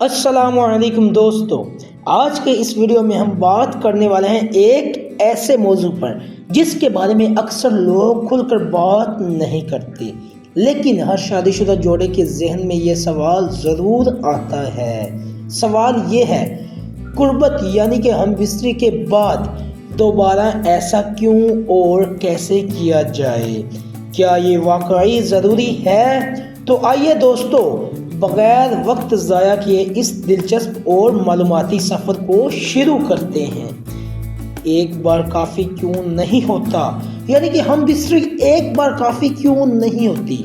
السلام علیکم دوستو، آج کے اس ویڈیو میں ہم بات کرنے والے ہیں ایک ایسے موضوع پر جس کے بارے میں اکثر لوگ کھل کر بات نہیں کرتے، لیکن ہر شادی شدہ جوڑے کے ذہن میں یہ سوال ضرور آتا ہے۔ سوال یہ ہے، قربت یعنی کہ ہم بستری کے بعد دوبارہ ایسا کیوں اور کیسے کیا جائے؟ کیا یہ واقعی ضروری ہے؟ تو آئیے دوستو، بغیر وقت ضائع کیے اس دلچسپ اور معلوماتی سفر کو شروع کرتے ہیں۔ ایک بار کافی کیوں نہیں ہوتا، یعنی کہ ہم بستری ایک بار کافی کیوں نہیں ہوتی؟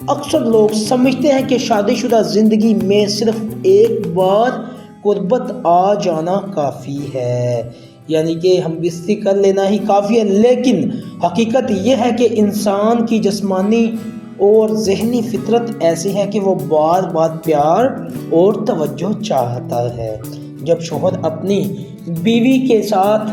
اکثر لوگ سمجھتے ہیں کہ شادی شدہ زندگی میں صرف ایک بار قربت آ جانا کافی ہے، یعنی کہ ہم بستری کر لینا ہی کافی ہے، لیکن حقیقت یہ ہے کہ انسان کی جسمانی اور ذہنی فطرت ایسی ہے کہ وہ بار بار پیار اور توجہ چاہتا ہے۔ جب شوہر اپنی بیوی کے ساتھ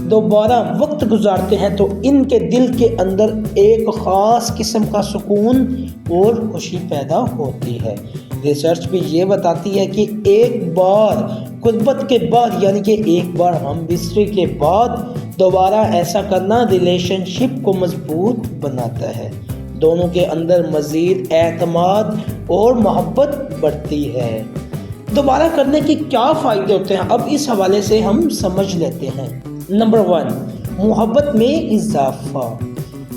دوبارہ وقت گزارتے ہیں تو ان کے دل کے اندر ایک خاص قسم کا سکون اور خوشی پیدا ہوتی ہے۔ ریسرچ بھی یہ بتاتی ہے کہ ایک بار قربت کے بعد، یعنی کہ ایک بار ہم بستری کے بعد دوبارہ ایسا کرنا ریلیشن شپ کو مضبوط بناتا ہے۔ دونوں کے اندر مزید اعتماد اور محبت بڑھتی ہے۔ دوبارہ کرنے کے کیا فائدے ہوتے ہیں، اب اس حوالے سے ہم سمجھ لیتے ہیں۔ نمبر 1، محبت میں اضافہ۔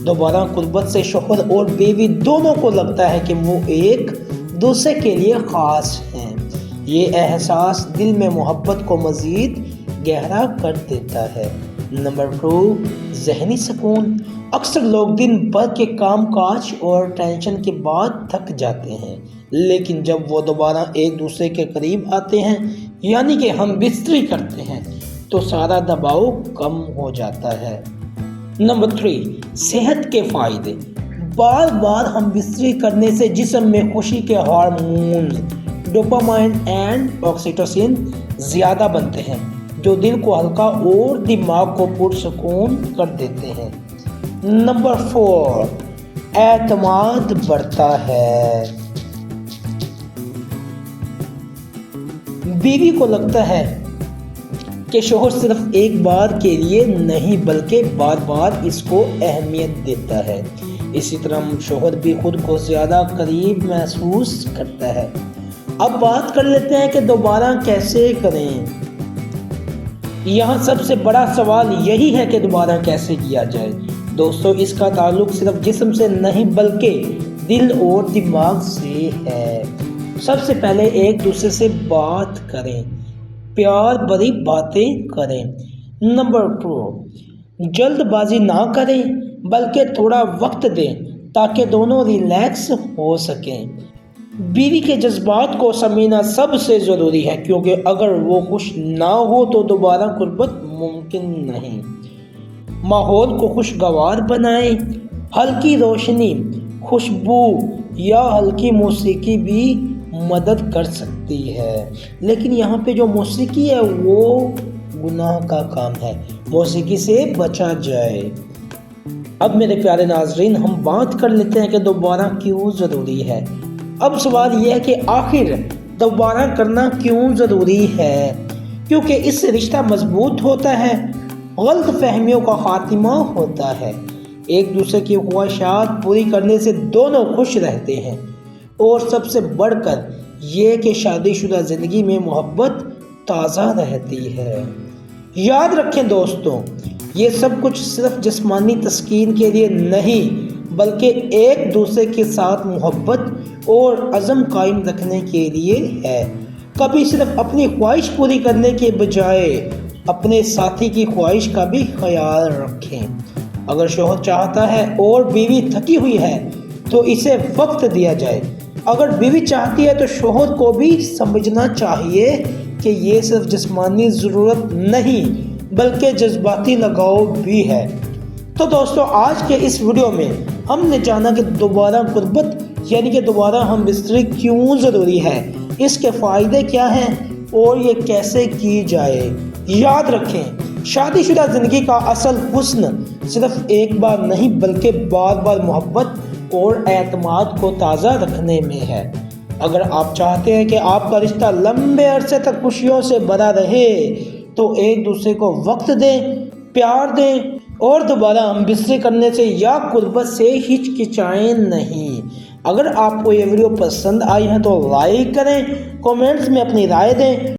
دوبارہ قربت سے شوہر اور بیوی دونوں کو لگتا ہے کہ وہ ایک دوسرے کے لیے خاص ہیں۔ یہ احساس دل میں محبت کو مزید گہرا کر دیتا ہے۔ نمبر 2، ذہنی سکون۔ اکثر لوگ دن بھر کے کام کاج اور ٹینشن کے بعد تھک جاتے ہیں، لیکن جب وہ دوبارہ ایک دوسرے کے قریب آتے ہیں، یعنی کہ ہم بستری کرتے ہیں، تو سارا دباؤ کم ہو جاتا ہے۔ نمبر 3، صحت کے فائدے۔ بار بار ہم بستری کرنے سے جسم میں خوشی کے ہارمون ڈوپامائن اینڈ آکسیٹوسن زیادہ بنتے ہیں، جو دل کو ہلکا اور دماغ کو پرسکون کر دیتے ہیں۔ نمبر 4، اعتماد بڑھتا ہے۔ بیوی کو لگتا ہے کہ شوہر صرف ایک بار کے لیے نہیں بلکہ بار بار اس کو اہمیت دیتا ہے۔ اسی طرح شوہر بھی خود کو زیادہ قریب محسوس کرتا ہے۔ اب بات کر لیتے ہیں کہ دوبارہ کیسے کریں۔ یہاں سب سے بڑا سوال یہی ہے کہ دوبارہ کیسے کیا جائے۔ دوستو، اس کا تعلق صرف جسم سے نہیں بلکہ دل اور دماغ سے ہے۔ سب سے پہلے ایک دوسرے سے بات کریں، پیار بھری باتیں کریں۔ نمبر 2، جلد بازی نہ کریں بلکہ تھوڑا وقت دیں تاکہ دونوں ریلیکس ہو سکیں۔ بیوی کے جذبات کو سمجھنا سب سے ضروری ہے، کیونکہ اگر وہ خوش نہ ہو تو دوبارہ قربت ممکن نہیں۔ ماحول کو خوشگوار بنائیں۔ ہلکی روشنی، خوشبو یا ہلکی موسیقی بھی مدد کر سکتی ہے، لیکن یہاں پہ جو موسیقی ہے وہ گناہ کا کام ہے، موسیقی سے بچا جائے۔ اب میرے پیارے ناظرین، ہم بات کر لیتے ہیں کہ دوبارہ کیوں ضروری ہے۔ اب سوال یہ ہے کہ آخر دوبارہ کرنا کیوں ضروری ہے؟ کیونکہ اس سے رشتہ مضبوط ہوتا ہے، غلط فہمیوں کا خاتمہ ہوتا ہے، ایک دوسرے کی خواہشات پوری کرنے سے دونوں خوش رہتے ہیں، اور سب سے بڑھ کر یہ کہ شادی شدہ زندگی میں محبت تازہ رہتی ہے۔ یاد رکھیں دوستوں، یہ سب کچھ صرف جسمانی تسکین کے لیے نہیں بلکہ ایک دوسرے کے ساتھ محبت اور عزم قائم رکھنے کے لیے ہے۔ کبھی صرف اپنی خواہش پوری کرنے کے بجائے اپنے ساتھی کی خواہش کا بھی خیال رکھیں۔ اگر شوہر چاہتا ہے اور بیوی تھکی ہوئی ہے تو اسے وقت دیا جائے۔ اگر بیوی چاہتی ہے تو شوہر کو بھی سمجھنا چاہیے کہ یہ صرف جسمانی ضرورت نہیں بلکہ جذباتی لگاؤ بھی ہے۔ تو دوستو، آج کے اس ویڈیو میں ہم نے جانا کہ دوبارہ قربت یعنی کہ دوبارہ ہم بستری کیوں ضروری ہے، اس کے فائدے کیا ہیں اور یہ کیسے کی جائے۔ یاد رکھیں، شادی شدہ زندگی کا اصل حسن صرف ایک بار نہیں بلکہ بار بار محبت اور اعتماد کو تازہ رکھنے میں ہے۔ اگر آپ چاہتے ہیں کہ آپ کا رشتہ لمبے عرصے تک خوشیوں سے بھرا رہے تو ایک دوسرے کو وقت دیں، پیار دیں اور دوبارہ ہم بستری کرنے سے یا قربت سے ہچکچائیں نہیں۔ اگر آپ کو یہ ویڈیو پسند آئی ہے تو لائک کریں، کومنٹس میں اپنی رائے دیں۔